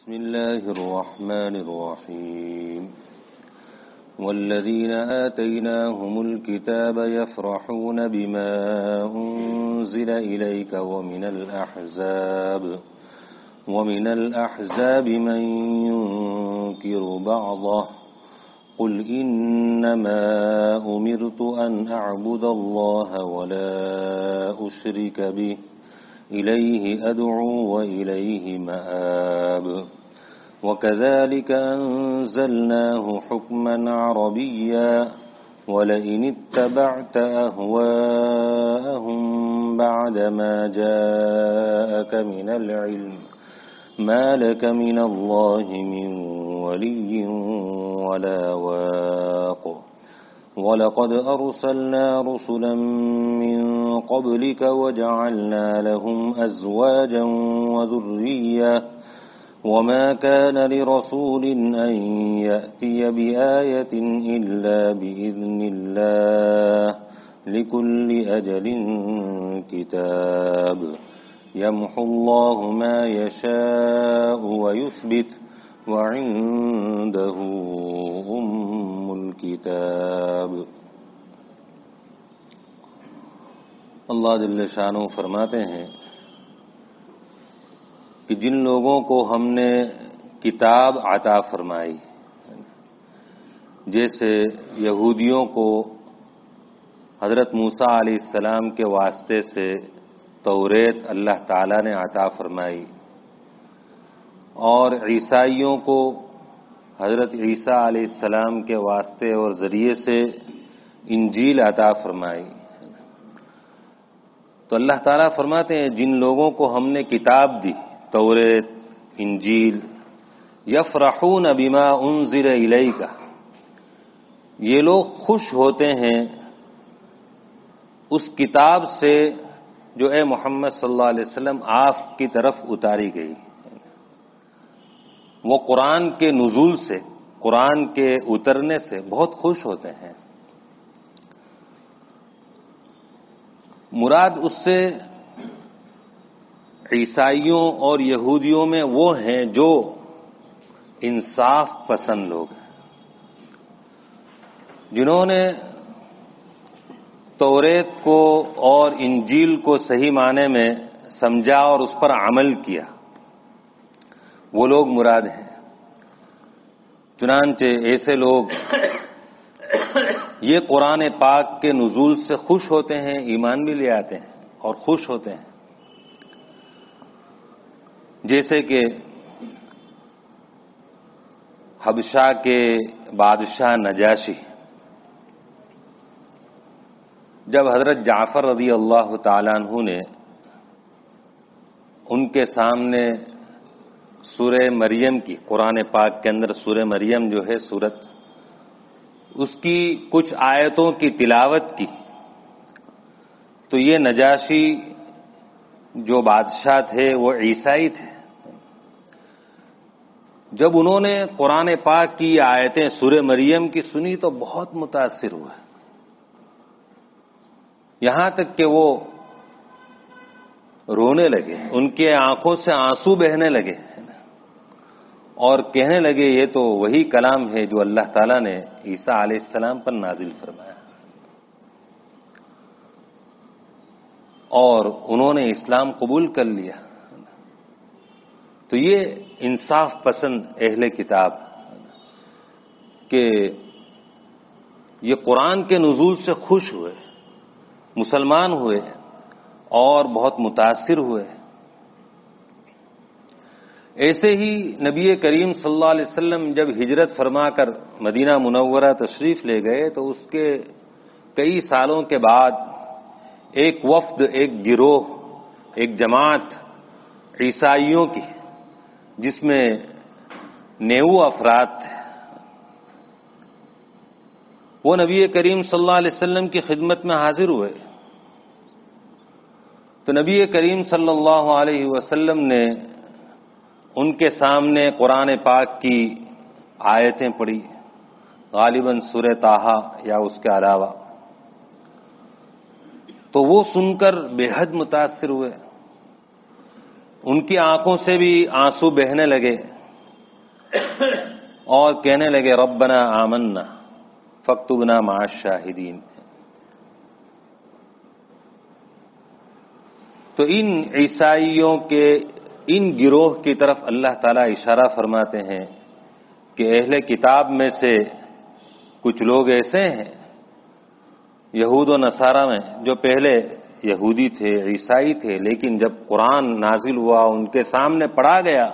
بسم الله الرحمن الرحيم والذين آتيناهم الكتاب يفرحون بما أنزل إليك ومن الأحزاب من ينكر بعضه قل إنما أمرت أن أعبد الله ولا أشرك به إليه أدعو وإليه مآب وكذلك أنزلناه حكما عربيا ولئن اتبعت أهواءهم بعدما جاءك من العلم ما لك من الله من ولي ولا واق وَلَقَدْ أَرْسَلْنَا رُسُلًا مِّن قَبْلِكَ وَجَعَلْنَا لَهُمْ أَزْوَاجًا وَذُرِّيَّةً وَمَا كَانَ لِرَسُولٍ أَن يَأْتِيَ بِآيَةٍ إِلَّا بِإِذْنِ اللَّهِ لِكُلِّ أَجَلٍ كِتَابٌ يَمْحُو اللَّهُ مَا يَشَاءُ وَيُثْبِتُ وعنده الكتاب۔ اللہ جل شانہ فرماتے ہیں کہ جن لوگوں کو ہم نے کتاب عطا فرمائی، جیسے یہودیوں کو حضرت موسیٰ علیہ السلام کے واسطے سے توریت اللہ تعالیٰ نے عطا فرمائی، اور عیسائیوں کو حضرت عیسیٰ علیہ السلام کے واسطے اور ذریعے سے انجیل عطا فرمائی۔ تو اللہ تعالیٰ فرماتے ہیں جن لوگوں کو ہم نے کتاب دی، توریت، انجیل، یفرحون بما انزل الیک، یہ لوگ خوش ہوتے ہیں اس کتاب سے جو اے محمد صلی اللہ علیہ وسلم آپ کی طرف اتاری گئی۔ وہ قرآن کے نزول سے، قرآن کے اترنے سے بہت خوش ہوتے ہیں۔ مراد اس سے عیسائیوں اور یہودیوں میں وہ ہیں جو انصاف پسند لوگ ہیں، جنہوں نے توریت کو اور انجیل کو صحیح معنی میں سمجھا اور اس پر عمل کیا، وہ لوگ مراد ہیں۔ چنانچہ ایسے لوگ یہ قرآن پاک کے نزول سے خوش ہوتے ہیں، ایمان بھی لے آتے ہیں اور خوش ہوتے ہیں، جیسے کہ حبشہ کے بادشاہ نجاشی جب حضرت جعفر رضی اللہ تعالیٰ عنہ نے ان کے سامنے سورہ مریم کی، قرآن پاک کے اندر سورہ مریم جو ہے سورت، اس کی کچھ آیتوں کی تلاوت کی، تو یہ نجاشی جو بادشاہ تھے وہ عیسائی تھے۔ جب انہوں نے قرآن پاک کی آیتیں سورہ مریم کی سنی تو بہت متاثر ہوئے، یہاں تک کہ وہ رونے لگے، ان کے آنکھوں سے آنسو بہنے لگے اور کہنے لگے یہ تو وہی کلام ہے جو اللہ تعالیٰ نے عیسیٰ علیہ السلام پر نازل فرمایا، اور انہوں نے اسلام قبول کر لیا۔ تو یہ انصاف پسند اہل کتاب کہ یہ قرآن کے نزول سے خوش ہوئے، مسلمان ہوئے اور بہت متاثر ہوئے۔ ایسے ہی نبی کریم صلی اللہ علیہ وسلم جب ہجرت فرما کر مدینہ منورہ تشریف لے گئے تو اس کے کئی سالوں کے بعد ایک وفد، ایک گروہ، ایک جماعت عیسائیوں کی، جس میں 90 افراد تھے، وہ نبی کریم صلی اللہ علیہ وسلم کی خدمت میں حاضر ہوئے۔ تو نبی کریم صلی اللہ علیہ وسلم نے ان کے سامنے قرآن پاک کی آیتیں پڑھی، غالباً سورہ طٰہٰ یا اس کے علاوہ، تو وہ سن کر بے حد متاثر ہوئے، ان کی آنکھوں سے بھی آنسو بہنے لگے اور کہنے لگے ربنا آمنا فاکتبنا مع الشاہدین. تو ان عیسائیوں کے ان گروہ کی طرف اللہ تعالیٰ اشارہ فرماتے ہیں کہ اہل کتاب میں سے کچھ لوگ ایسے ہیں یہود و نصارہ میں جو پہلے یہودی تھے، عیسائی تھے، لیکن جب قرآن نازل ہوا ان کے سامنے پڑھا گیا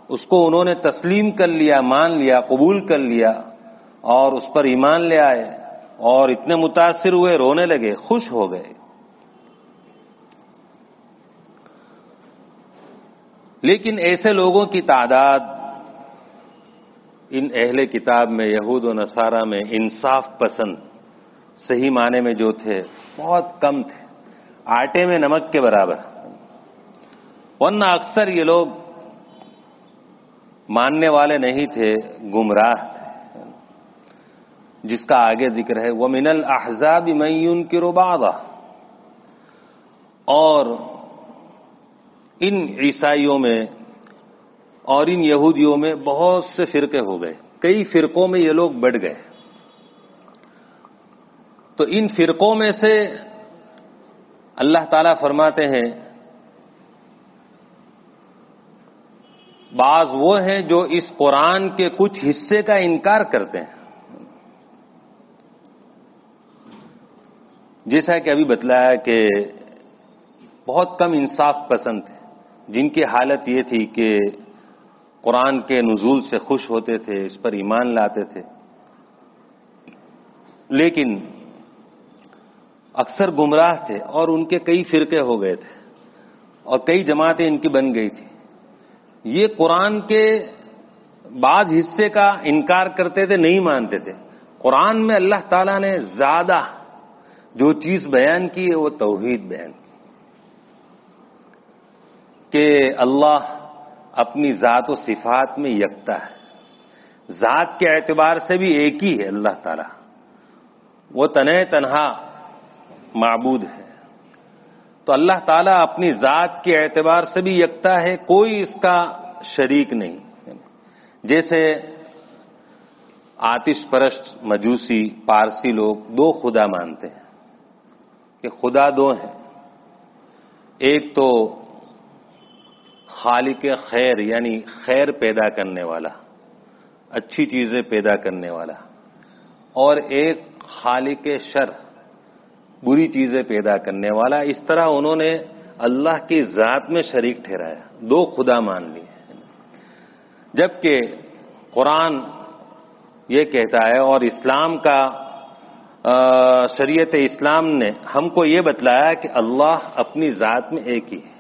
اس کو انہوں نے تسلیم کر لیا، مان لیا، قبول کر لیا اور اس پر ایمان لے آئے اور اتنے متاثر ہوئے، رونے لگے، خوش ہو گئے. لیکن ایسے لوگوں کی تعداد ان اہل کتاب میں، یہود و نصارہ میں انصاف پسند صحیح معنی میں جو تھے بہت کم تھے، آٹے میں نمک کے برابر. ورنہ اکثر یہ لوگ ماننے والے نہیں تھے، گمراہ تھے، جس کا آگے ذکر ہے وَمِنَ الْأَحْزَابِ مَن يُنْكِرُ بَعْضَهُ. اور ان عیسائیوں میں اور ان یہودیوں میں بہت سے فرقے ہو گئے، کئی فرقوں میں یہ لوگ بٹ گئے. تو ان فرقوں میں سے اللہ تعالیٰ فرماتے ہیں بعض وہ ہیں جو اس قرآن کے کچھ حصے کا انکار کرتے ہیں، جیسا کہ ابھی بتلایا کہ بہت کم انصاف پسند تھے جن کی حالت یہ تھی کہ قرآن کے نزول سے خوش ہوتے تھے، اس پر ایمان لاتے تھے، لیکن اکثر گمراہ تھے اور ان کے کئی فرقے ہو گئے تھے اور کئی جماعتیں ان کی بن گئی تھی. یہ قرآن کے بعض حصے کا انکار کرتے تھے، نہیں مانتے تھے. قرآن میں اللہ تعالیٰ نے زیادہ جو چیز بیان کی ہے وہ توحید بیان کی کہ اللہ اپنی ذات و صفات میں یکتا ہے، ذات کے اعتبار سے بھی ایک ہی ہے اللہ تعالیٰ، وہ تنہا معبود ہے. تو اللہ تعالیٰ اپنی ذات کے اعتبار سے بھی یکتا ہے، کوئی اس کا شریک نہیں. جیسے آتش پرست مجوسی پارسی لوگ دو خدا مانتے ہیں کہ خدا دو ہیں، ایک تو خالق خیر یعنی خیر پیدا کرنے والا، اچھی چیزیں پیدا کرنے والا، اور ایک خالق شر بری چیزیں پیدا کرنے والا. اس طرح انہوں نے اللہ کی ذات میں شریک ٹھہرایا، دو خدا مان لیے. جبکہ قرآن یہ کہتا ہے اور اسلام کا شریعت اسلام نے ہم کو یہ بتلایا کہ اللہ اپنی ذات میں ایک ہی ہے.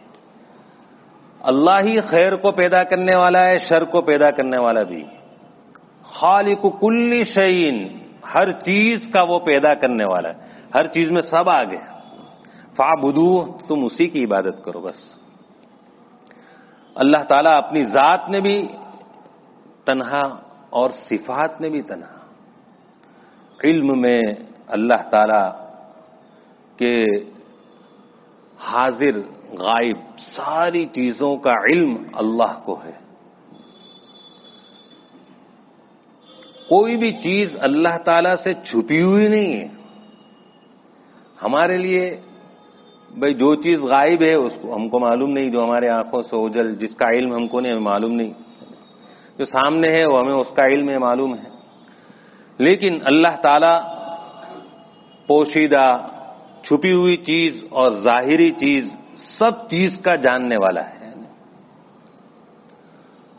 اللہ ہی خیر کو پیدا کرنے والا ہے، شر کو پیدا کرنے والا بھی. خالق کل شیء، ہر چیز کا وہ پیدا کرنے والا ہے، ہر چیز میں سب آ گئے. فاعبدوہ، تم اسی کی عبادت کرو بس. اللہ تعالیٰ اپنی ذات میں بھی تنہا اور صفات میں بھی تنہا. علم میں اللہ تعالیٰ کے حاضر غائب ساری چیزوں کا علم اللہ کو ہے. کوئی بھی چیز اللہ تعالیٰ سے چھپی ہوئی نہیں ہے. ہمارے لیے بھئی جو چیز غائب ہے اس کو ہم کو معلوم نہیں، جو ہمارے آنکھوں سے اوجھل، جس کا علم ہم کو نہیں معلوم نہیں. جو سامنے ہے وہ ہمیں اس کا علم ہے، معلوم ہے. لیکن اللہ تعالیٰ پوشیدہ، چھپی ہوئی چیز اور ظاہری چیز سب چیز کا جاننے والا ہے.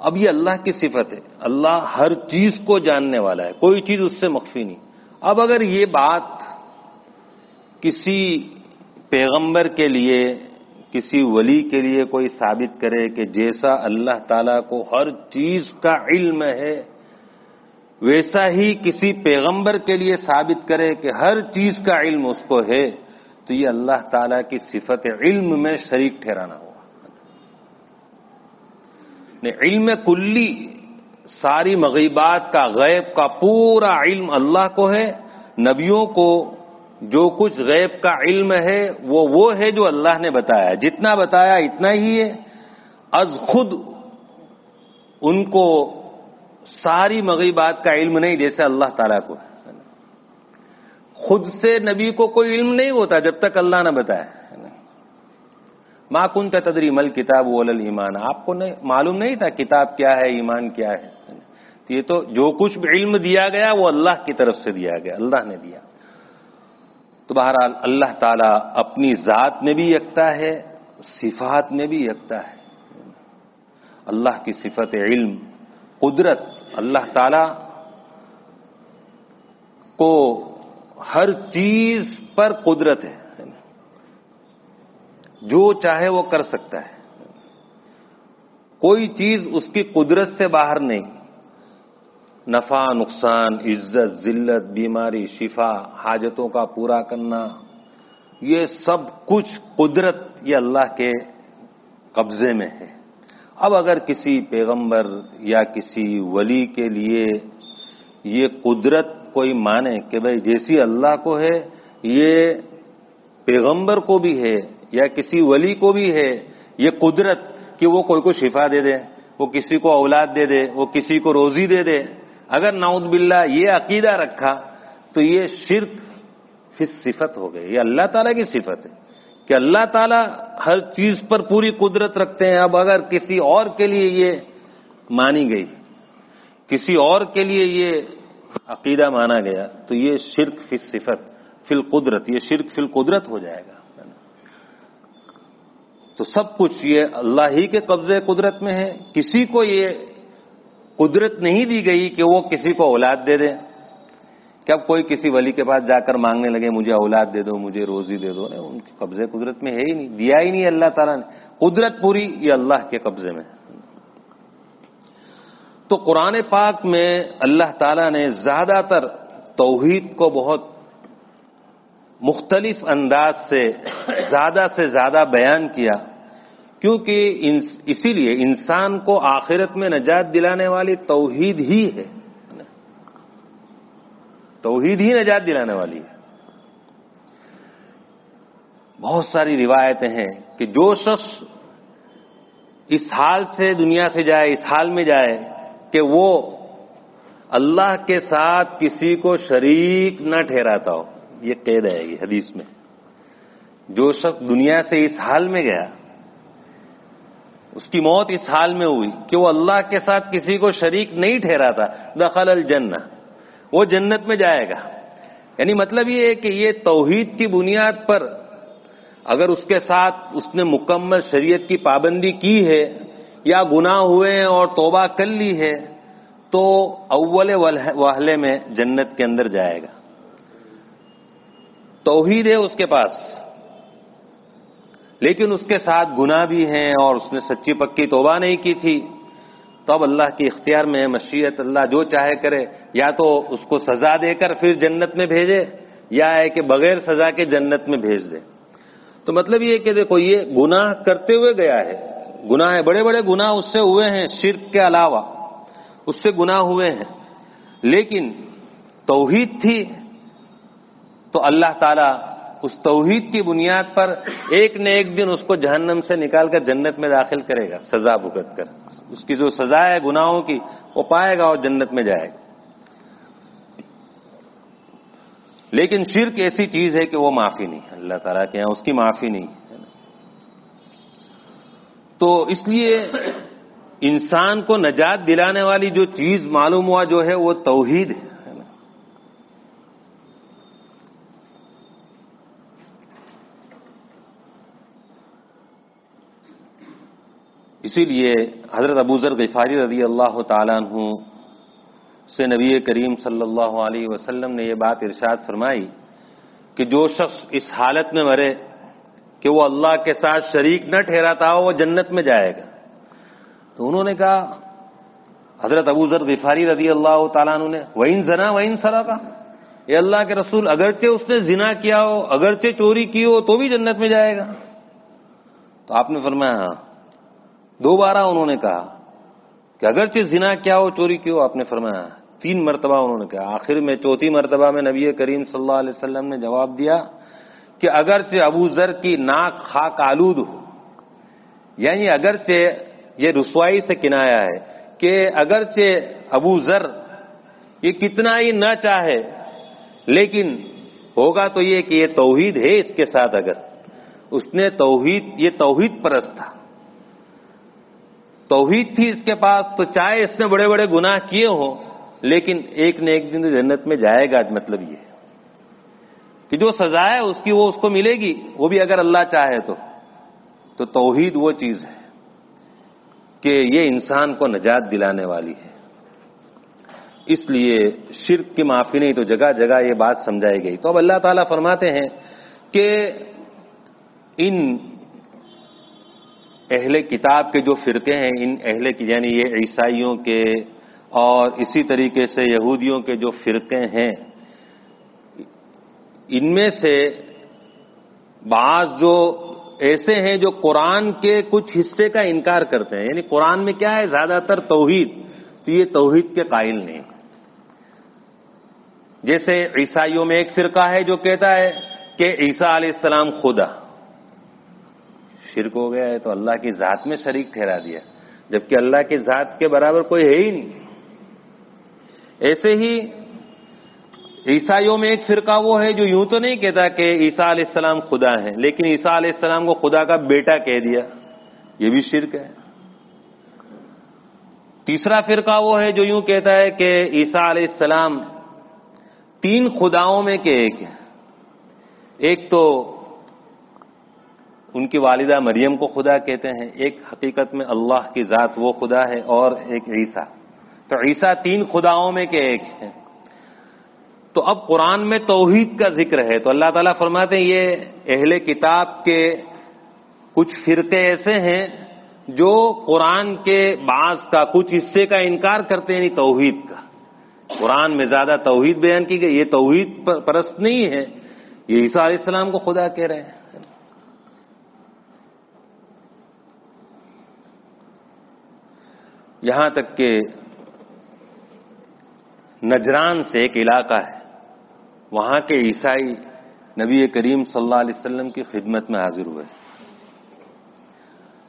اب یہ اللہ کی صفت ہے، اللہ ہر چیز کو جاننے والا ہے، کوئی چیز اس سے مخفی نہیں. اب اگر یہ بات کسی پیغمبر کے لیے، کسی ولی کے لیے کوئی ثابت کرے کہ جیسا اللہ تعالیٰ کو ہر چیز کا علم ہے ویسا ہی کسی پیغمبر کے لیے ثابت کرے کہ ہر چیز کا علم اس کو ہے، تو یہ اللہ تعالیٰ کی صفت علم میں شریک ٹھہرانا ہوا. علم کلی، ساری مغیبات کا، غیب کا پورا علم اللہ کو ہے. نبیوں کو جو کچھ غیب کا علم ہے وہ ہے جو اللہ نے بتایا، جتنا بتایا اتنا ہی ہے. از خود ان کو ساری مغیبات کا علم نہیں جیسے اللہ تعالیٰ کو ہے. خود سے نبی کو کوئی علم نہیں ہوتا جب تک اللہ نہ بتائے. ما کنت تدری مل کتاب ولا الایمان، آپ کو معلوم نہیں تھا کتاب کیا ہے، ایمان کیا ہے. یہ تو جو کچھ بھی علم دیا گیا وہ اللہ کی طرف سے دیا گیا، اللہ نے دیا. تو بہرحال اللہ تعالیٰ اپنی ذات میں بھی یکتا ہے، صفات میں بھی یکتا ہے. اللہ کی صفت علم، قدرت، اللہ تعالیٰ کو ہر چیز پر قدرت ہے، جو چاہے وہ کر سکتا ہے. کوئی چیز اس کی قدرت سے باہر نہیں. نفع، نقصان، عزت، ذلت، بیماری، شفا، حاجتوں کا پورا کرنا، یہ سب کچھ قدرت یہ اللہ کے قبضے میں ہے. اب اگر کسی پیغمبر یا کسی ولی کے لیے یہ قدرت کوئی مانے کہ بھئی جیسی اللہ کو ہے یہ پیغمبر کو بھی ہے یا کسی ولی کو بھی ہے یہ قدرت کہ وہ کوئی کو شفا دے دے، وہ کسی کو اولاد دے دے، وہ کسی کو روزی دے دے، اگر نعوذ باللہ یہ عقیدہ رکھا تو یہ شرک فی صفت ہو گئی. یہ اللہ تعالیٰ کی صفت ہے کہ اللہ تعالیٰ ہر چیز پر پوری قدرت رکھتے ہیں. اب اگر کسی اور کے لیے یہ مانی گئی، کسی اور کے لیے یہ عقیدہ مانا گیا تو یہ شرک فی صفت فی القدرت، یہ شرک فی القدرت ہو جائے گا. تو سب کچھ یہ اللہ ہی کے قبضے قدرت میں ہے. کسی کو یہ قدرت نہیں دی گئی کہ وہ کسی کو اولاد دے دے. کہ اب کوئی کسی ولی کے پاس جا کر مانگنے لگے مجھے اولاد دے دو، مجھے روزی دے دو، نہیں، ان کے قبضے قدرت میں ہے ہی نہیں، دیا ہی نہیں اللہ تعالیٰ نے. قدرت پوری یہ اللہ کے قبضے میں. تو قرآن پاک میں اللہ تعالیٰ نے زیادہ تر توحید کو بہت مختلف انداز سے زیادہ بیان کیا، کیونکہ اسی لیے انسان کو آخرت میں نجات دلانے والی توحید ہی ہے. توحید ہی نجات دلانے والی ہے. بہت ساری روایتیں ہیں کہ جو شخص اس حال سے دنیا سے جائے، اس حال میں جائے کہ وہ اللہ کے ساتھ کسی کو شریک نہ ٹھہراتا ہو، یہ قید ہے یہ حدیث میں. جو شخص دنیا سے اس حال میں گیا، اس کی موت اس حال میں ہوئی کہ وہ اللہ کے ساتھ کسی کو شریک نہیں ٹھہراتا، دخل الجنہ، وہ جنت میں جائے گا. یعنی مطلب یہ ہے کہ یہ توحید کی بنیاد پر اگر اس کے ساتھ اس نے مکمل شریعت کی پابندی کی ہے یا گناہ ہوئے ہیں اور توبہ کر لی ہے تو اول وہلے میں جنت کے اندر جائے گا. توحید ہے اس کے پاس، لیکن اس کے ساتھ گناہ بھی ہیں اور اس نے سچی پکی توبہ نہیں کی تھی، تو اب اللہ کے اختیار میں ہے، مشیت اللہ جو چاہے کرے، یا تو اس کو سزا دے کر پھر جنت میں بھیجے یا ہے کہ بغیر سزا کے جنت میں بھیج دے. تو مطلب یہ کہ دیکھو یہ گناہ کرتے ہوئے گیا ہے، گناہ ہے، بڑے بڑے گناہ اس سے ہوئے ہیں، شرک کے علاوہ اس سے گناہ ہوئے ہیں، لیکن توحید تھی تو اللہ تعالیٰ اس توحید کی بنیاد پر ایک نہ ایک دن اس کو جہنم سے نکال کر جنت میں داخل کرے گا، سزا بھگت کر. اس کی جو سزا ہے گناہوں کی وہ پائے گا اور جنت میں جائے گا. لیکن شرک ایسی چیز ہے کہ وہ معافی نہیں، اللہ تعالیٰ کے یہاں اس کی معافی نہیں. تو اس لیے انسان کو نجات دلانے والی جو چیز معلوم ہوا جو ہے وہ توحید ہے. اسی لیے حضرت ابو ذر غفاری رضی اللہ تعالیٰ عنہ سے نبی کریم صلی اللہ علیہ وسلم نے یہ بات ارشاد فرمائی کہ جو شخص اس حالت میں مرے کہ وہ اللہ کے ساتھ شریک نہ ٹھہراتا ہو وہ جنت میں جائے گا. تو انہوں نے کہا حضرت ابو ذر غفاری رضی اللہ تعالیٰ عنہ نے وَإِن زَنَا وَإِن سَرَقَ، اے اللہ کے رسول اگرچہ اس نے زنا کیا ہو، اگرچہ چوری کی ہو تو بھی جنت میں جائے گا؟ تو آپ نے فرمایا ہاں. دوبارہ انہوں نے کہا کہ اگرچہ زنا کیا ہو، چوری کی ہو، آپ نے فرمایا. 3 مرتبہ انہوں نے کہا. آخر میں 4تھی مرتبہ میں نبی کریم صلی اللہ علیہ وسلم نے جواب دیا کہ اگرچہ ابو ذر کی ناک خاک آلود ہو، یعنی اگرچہ یہ رسوائی سے کنایا ہے کہ اگرچہ ابو ذر یہ کتنا ہی نہ چاہے لیکن ہوگا تو یہ کہ یہ توحید ہے اس کے ساتھ، اگر اس نے یہ توحید پرست تھا، توحید تھی اس کے پاس، تو چاہے اس نے بڑے بڑے گناہ کیے ہوں لیکن ایک نہ ایک دن جنت میں جائے گا۔ مطلب یہ کہ جو سزا ہے اس کی وہ اس کو ملے گی، وہ بھی اگر اللہ چاہے تو توحید وہ چیز ہے کہ یہ انسان کو نجات دلانے والی ہے۔ اس لیے شرک کی معافی نہیں، تو جگہ جگہ یہ بات سمجھائی گئی۔ تو اب اللہ تعالیٰ فرماتے ہیں کہ ان اہل کتاب کے جو فرقے ہیں، ان اہل کی یعنی یہ عیسائیوں کے اور اسی طریقے سے یہودیوں کے جو فرقے ہیں، ان میں سے بعض جو ایسے ہیں جو قرآن کے کچھ حصے کا انکار کرتے ہیں، یعنی قرآن میں کیا ہے زیادہ تر توحید، تو یہ توحید کے قائل نہیں۔ جیسے عیسائیوں میں ایک فرقہ ہے جو کہتا ہے کہ عیسیٰ علیہ السلام خدا، شرک ہو گیا ہے، تو اللہ کی ذات میں شریک ٹھہرا دیا، جبکہ اللہ کی ذات کے برابر کوئی ہے ہی نہیں۔ ایسے ہی عیسائیوں میں ایک فرقہ وہ ہے جو یوں تو نہیں کہتا کہ عیسیٰ علیہ السلام خدا ہیں، لیکن عیسیٰ علیہ السلام کو خدا کا بیٹا کہہ دیا، یہ بھی شرک ہے۔ تیسرا فرقہ وہ ہے جو یوں کہتا ہے کہ عیسیٰ علیہ السلام تین خداؤں میں کے ایک ہے، ایک تو ان کی والدہ مریم کو خدا کہتے ہیں، ایک حقیقت میں اللہ کی ذات وہ خدا ہے، اور ایک عیسیٰ، تو عیسیٰ تین خداؤں میں کے ایک ہے۔ تو اب قرآن میں توحید کا ذکر ہے، تو اللہ تعالیٰ فرماتے ہیں یہ اہل کتاب کے کچھ فرقے ایسے ہیں جو قرآن کے بعض کا کچھ حصے کا انکار کرتے ہیں، یعنی توحید کا۔ قرآن میں زیادہ توحید بیان کی گئی، یہ توحید پرست نہیں ہے، یہ عیسیٰ علیہ السلام کو خدا کہہ رہے ہیں۔ یہاں تک کہ نجران سے ایک علاقہ ہے، وہاں کے عیسائی نبی کریم صلی اللہ علیہ وسلم کی خدمت میں حاضر ہوئے،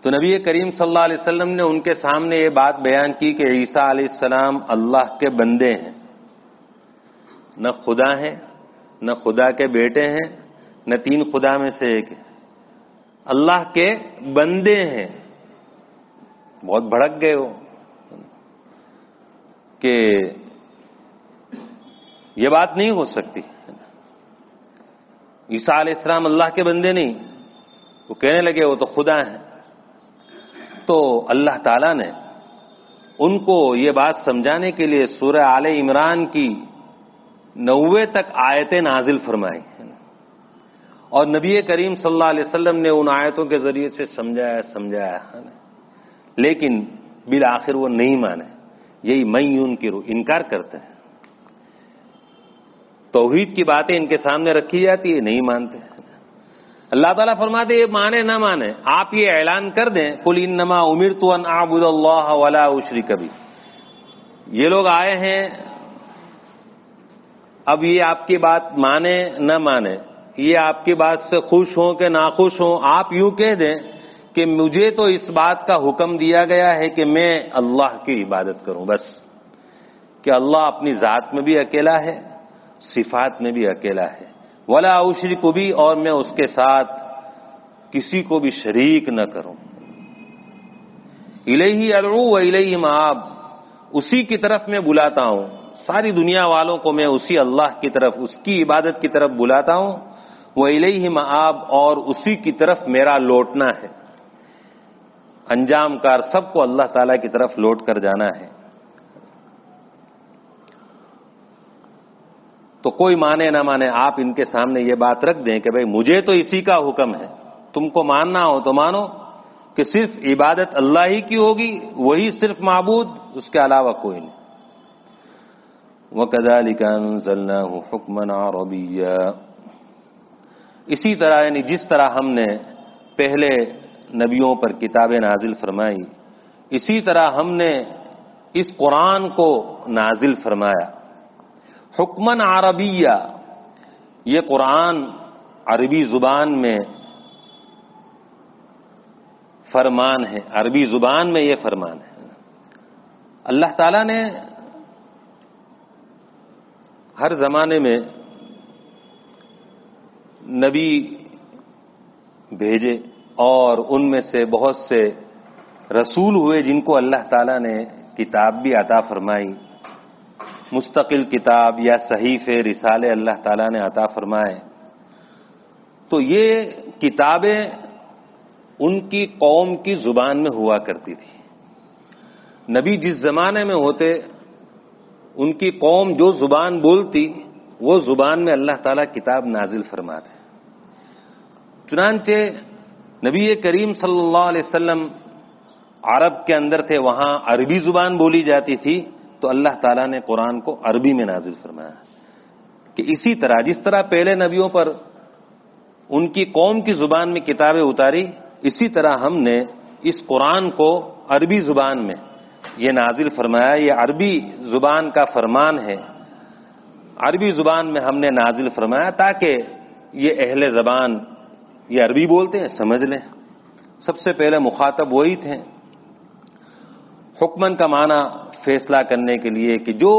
تو نبی کریم صلی اللہ علیہ وسلم نے ان کے سامنے یہ بات بیان کی کہ عیسیٰ علیہ السلام اللہ کے بندے ہیں، نہ خدا ہیں، نہ خدا کے بیٹے ہیں، نہ تین خدا میں سے ایک ہے، اللہ کے بندے ہیں۔ بہت بھڑک گئے وہ کہ یہ بات نہیں ہو سکتی، عیسیٰ علیہ السلام اللہ کے بندے نہیں، وہ کہنے لگے وہ تو خدا ہیں۔ تو اللہ تعالیٰ نے ان کو یہ بات سمجھانے کے لیے سورہ آل عمران کی 90 تک آیتیں نازل فرمائی، اور نبی کریم صلی اللہ علیہ وسلم نے ان آیتوں کے ذریعے سے سمجھایا، لیکن بالآخر وہ نہیں مانے، یہی میں ینکر، انکار کرتے ہیں۔ توحید کی باتیں ان کے سامنے رکھی جاتی ہے، نہیں مانتے۔ اللہ تعالیٰ فرماتے یہ مانے نہ مانے، آپ یہ اعلان کر دیں قل انما امرت ان اعبد اللہ ولا اشرک بہ۔ یہ لوگ آئے ہیں، اب یہ آپ کی بات مانے نہ مانے، یہ آپ کی بات سے خوش ہوں کہ ناخوش ہوں، آپ یوں کہہ دیں کہ مجھے تو اس بات کا حکم دیا گیا ہے کہ میں اللہ کی عبادت کروں، بس، کہ اللہ اپنی ذات میں بھی اکیلا ہے، صفات میں بھی اکیلا ہے، ولا اشرک بھی، اور میں اس کے ساتھ کسی کو بھی شریک نہ کروں، الیہ ادعو و الیہ مآب، اسی کی طرف میں بلاتا ہوں، ساری دنیا والوں کو میں اسی اللہ کی طرف، اس کی عبادت کی طرف بلاتا ہوں، وَإِلَيْهِ مآب، اور اسی کی طرف میرا لوٹنا ہے، انجام کار سب کو اللہ تعالیٰ کی طرف لوٹ کر جانا ہے۔ تو کوئی مانے نہ مانے، آپ ان کے سامنے یہ بات رکھ دیں کہ بھئی مجھے تو اسی کا حکم ہے، تم کو ماننا ہو تو مانو کہ صرف عبادت اللہ ہی کی ہوگی، وہی صرف معبود، اس کے علاوہ کوئی نہیں۔ وَكَذَلِكَ أَنزَلْنَاهُ حُكْمًا عَرَبِيًّا، اسی طرح یعنی جس طرح ہم نے پہلے نبیوں پر کتابیں نازل فرمائی، اسی طرح ہم نے اس قرآن کو نازل فرمایا، حکمن عربیہ، یہ قرآن عربی زبان میں فرمان ہے، عربی زبان میں یہ فرمان ہے۔ اللہ تعالیٰ نے ہر زمانے میں نبی بھیجے اور ان میں سے بہت سے رسول ہوئے جن کو اللہ تعالیٰ نے کتاب بھی عطا فرمائی، مستقل کتاب یا صحیفے رسالے اللہ تعالیٰ نے عطا فرمائے. تو یہ کتابیں ان کی قوم کی زبان میں ہوا کرتی تھی. نبی جس زمانے میں ہوتے ان کی قوم جو زبان بولتی وہ زبان میں اللہ تعالیٰ کتاب نازل فرماتے. چنانچہ نبی کریم صلی اللہ علیہ وسلم عرب کے اندر تھے، وہاں عربی زبان بولی جاتی تھی، تو اللہ تعالیٰ نے قرآن کو عربی میں نازل فرمایا کہ اسی طرح جس طرح پہلے نبیوں پر ان کی قوم کی زبان میں کتابیں اتاری، اسی طرح ہم نے اس قرآن کو عربی زبان میں یہ نازل فرمایا. یہ عربی زبان کا فرمان ہے، عربی زبان میں ہم نے نازل فرمایا تاکہ یہ اہل زبان یہ عربی بولتے ہیں سمجھ لیں. سب سے پہلے مخاطب وہی تھے. حکمن کا معنی فیصلہ کرنے کے لیے کہ جو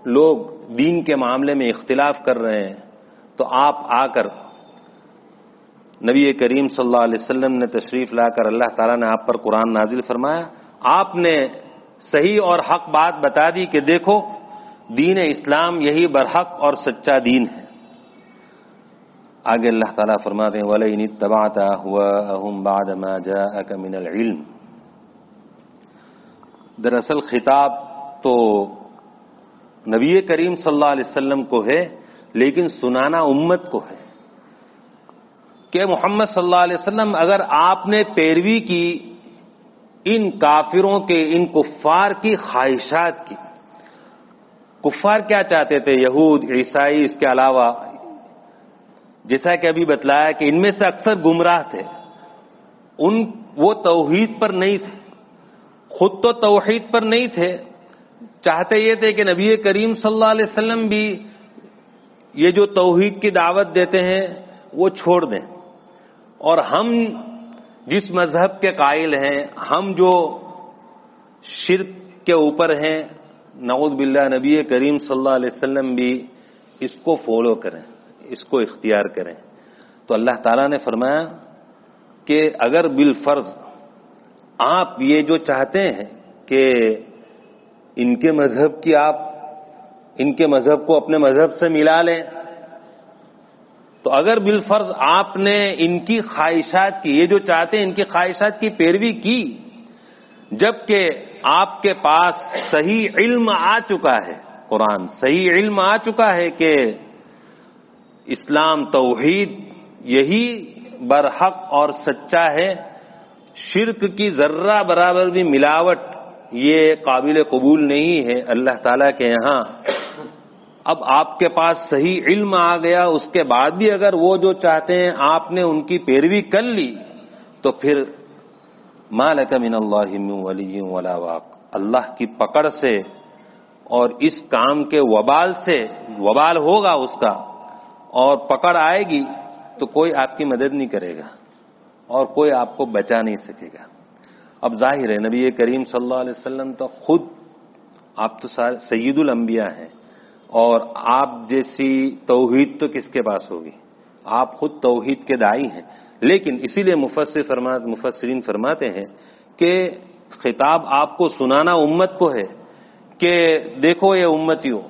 لوگ دین کے معاملے میں اختلاف کر رہے ہیں تو آپ آ کر نبی کریم صلی اللہ علیہ وسلم نے تشریف لا کر اللہ تعالیٰ نے آپ پر قرآن نازل فرمایا. آپ نے صحیح اور حق بات بتا دی کہ دیکھو دین اسلام یہی برحق اور سچا دین ہے. آگے اللہ تعالیٰ فرماتے ہیں وَلَئِنِ اتَّبَعْتَ أَهْوَاءَهُمْ بَعْدَ مَا جَاءَكَ مِنَ الْعِلْمِ. دراصل خطاب تو نبی کریم صلی اللہ علیہ وسلم کو ہے، لیکن سنانا امت کو ہے کہ محمد صلی اللہ علیہ وسلم اگر آپ نے پیروی کی ان کافروں کے، ان کفار کی خواہشات کی. کفار کیا چاہتے تھے؟ یہود، عیسائی، اس کے علاوہ جیسا کہ ابھی بتلایا کہ ان میں سے اکثر گمراہ تھے. وہ توحید پر نہیں تھے، خود تو توحید پر نہیں تھے. چاہتے یہ تھے کہ نبی کریم صلی اللہ علیہ وسلم بھی یہ جو توحید کی دعوت دیتے ہیں وہ چھوڑ دیں، اور ہم جس مذہب کے قائل ہیں، ہم جو شرک کے اوپر ہیں، نعوذ باللہ نبی کریم صلی اللہ علیہ وسلم بھی اس کو فالو کریں، اس کو اختیار کریں. تو اللہ تعالیٰ نے فرمایا کہ اگر بالفرض آپ یہ جو چاہتے ہیں کہ ان کے مذہب کی آپ ان کے مذہب کو اپنے مذہب سے ملا لیں، تو اگر بالفرض آپ نے ان کی خواہشات کی، یہ جو چاہتے ہیں ان کی خواہشات کی پیروی کی، جبکہ آپ کے پاس صحیح علم آ چکا ہے، قرآن صحیح علم آ چکا ہے کہ اسلام توحید یہی برحق اور سچا ہے، شرک کی ذرہ برابر بھی ملاوٹ یہ قابل قبول نہیں ہے اللہ تعالیٰ کے یہاں. اب آپ کے پاس صحیح علم آ گیا، اس کے بعد بھی اگر وہ جو چاہتے ہیں آپ نے ان کی پیروی کر لی، تو پھر ما لک من اللہ من ولی ولا واق. اللہ کی پکڑ سے اور اس کام کے وبال سے، وبال ہوگا اس کا اور پکڑ آئے گی تو کوئی آپ کی مدد نہیں کرے گا اور کوئی آپ کو بچا نہیں سکے گا. اب ظاہر ہے نبی کریم صلی اللہ علیہ وسلم تو خود آپ تو سید الانبیاء ہیں، اور آپ جیسی توحید تو کس کے پاس ہوگی؟ آپ خود توحید کے داعی ہیں. لیکن اسی لیے مفسرین فرماتے ہیں کہ خطاب آپ کو سنانا امت کو ہے کہ دیکھو یہ امتیوں،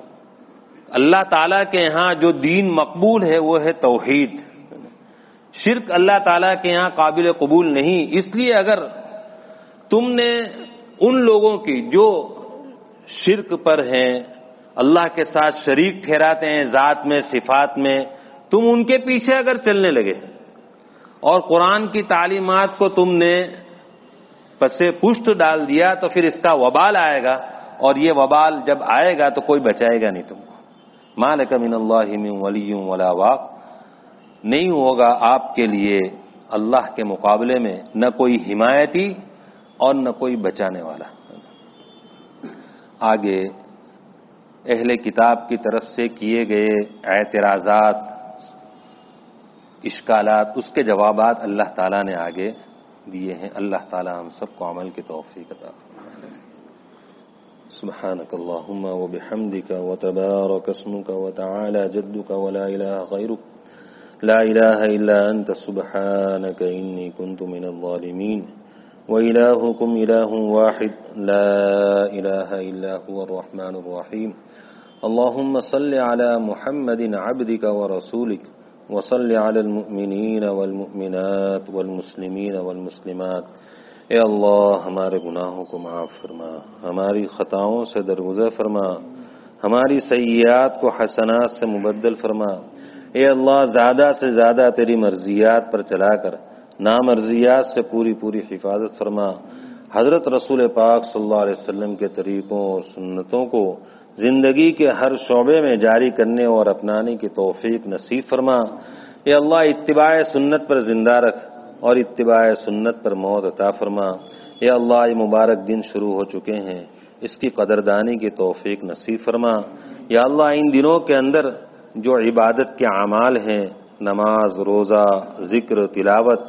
اللہ تعالیٰ کے یہاں جو دین مقبول ہے وہ ہے توحید. شرک اللہ تعالیٰ کے یہاں قابل قبول نہیں. اس لیے اگر تم نے ان لوگوں کی جو شرک پر ہیں، اللہ کے ساتھ شریک ٹھہراتے ہیں ذات میں، صفات میں، تم ان کے پیچھے اگر چلنے لگے اور قرآن کی تعلیمات کو تم نے پسے پشت ڈال دیا تو پھر اس کا وبال آئے گا، اور یہ وبال جب آئے گا تو کوئی بچائے گا نہیں تم کو. ما لک من اللہ من ولی ولا واق. نہیں ہوگا آپ کے لیے اللہ کے مقابلے میں نہ کوئی حمایتی اور نہ کوئی بچانے والا. آگے اہل کتاب کی طرف سے کیے گئے اعتراضات، اشکالات، اس کے جوابات اللہ تعالیٰ نے آگے دیے ہیں. اللہ تعالیٰ ہم سب کو عمل کی توفیق عطا فرمائے. سبحانك اللهم وبحمدك وتبارك اسمك وتعالى جدك ولا إله غيرك لا إله إلا أنت سبحانك إني كنت من الظالمين وإلهكم إله واحد لا إله إلا هو الرحمن الرحيم اللهم صل على محمد عبدك ورسولك وصل على المؤمنين والمؤمنات والمسلمين والمسلمات۔ اے اللہ ہمارے گناہوں کو معاف فرما، ہماری خطاؤں سے درگزر فرما، ہماری سیئات کو حسنات سے مبدل فرما۔ اے اللہ زیادہ سے زیادہ تیری مرضیات پر چلا کر نامرضیات سے پوری پوری حفاظت فرما۔ حضرت رسول پاک صلی اللہ علیہ وسلم کے طریقوں اور سنتوں کو زندگی کے ہر شعبے میں جاری کرنے اور اپنانے کی توفیق نصیب فرما۔ اے اللہ اتباع سنت پر زندہ رکھ اور اتباع سنت پر موت عطا فرما۔ اے اللہ یہ مبارک دن شروع ہو چکے ہیں، اس کی قدردانی کی توفیق نصیب فرما۔ یا اللہ ان دنوں کے اندر جو عبادت کے اعمال ہیں، نماز، روزہ، ذکر، تلاوت،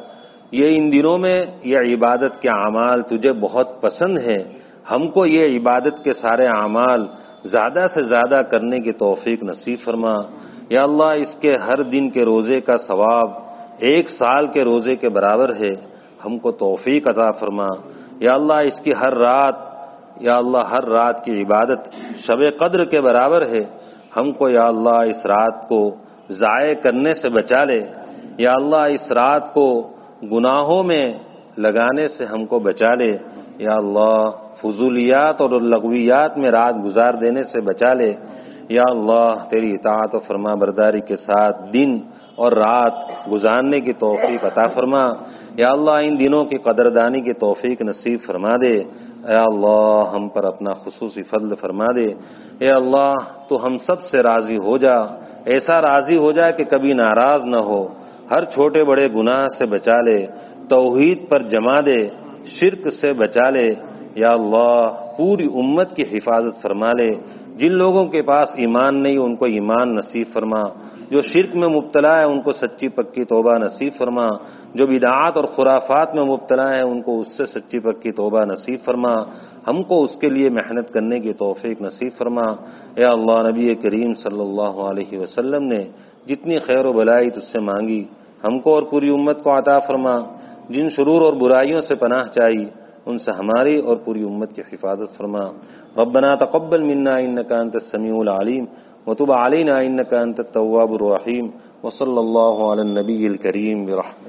یہ ان دنوں میں یہ عبادت کے اعمال تجھے بہت پسند ہیں، ہم کو یہ عبادت کے سارے اعمال زیادہ سے زیادہ کرنے کی توفیق نصیب فرما۔ یا اللہ اس کے ہر دن کے روزے کا ثواب 1 سال کے روزے کے برابر ہے، ہم کو توفیق عطا فرما۔ یا اللہ اس کی ہر رات، یا اللہ ہر رات کی عبادت شب قدر کے برابر ہے، ہم کو یا اللہ اس رات کو ضائع کرنے سے بچا لے۔ یا اللہ اس رات کو گناہوں میں لگانے سے ہم کو بچا لے۔ یا اللہ فضولیات اور لغویات میں رات گزار دینے سے بچا لے۔ یا اللہ تیری اطاعت و فرما برداری کے ساتھ دن اور رات گزارنے کی توفیق عطا فرما۔ یا اللہ ان دنوں کی قدردانی کی توفیق نصیب فرما دے۔ اے اللہ ہم پر اپنا خصوصی فضل فرما دے۔ اے اللہ تو ہم سب سے راضی ہو جا، ایسا راضی ہو جا کہ کبھی ناراض نہ ہو، ہر چھوٹے بڑے گناہ سے بچا لے، توحید پر جما دے، شرک سے بچا لے۔ یا اللہ پوری امت کی حفاظت فرما لے، جن لوگوں کے پاس ایمان نہیں ان کو ایمان نصیب فرما، جو شرک میں مبتلا ہے ان کو سچی پکی توبہ نصیب فرما، جو بدعات اور خرافات میں مبتلا ہے ان کو اس سے سچی پکی توبہ نصیب فرما، ہم کو اس کے لیے محنت کرنے کی توفیق نصیب فرما۔ اے اللہ نبی کریم صلی اللہ علیہ وسلم نے جتنی خیر و بلائی تجھ سے مانگی ہم کو اور پوری امت کو عطا فرما، جن شرور اور برائیوں سے پناہ چاہی ان سے ہماری اور پوری امت کی حفاظت فرما۔ ربنا تقبل منا انك انت السميع العليم وتب علينا انك انت التواب الرحيم وصلى الله على النبي الكريم برحمته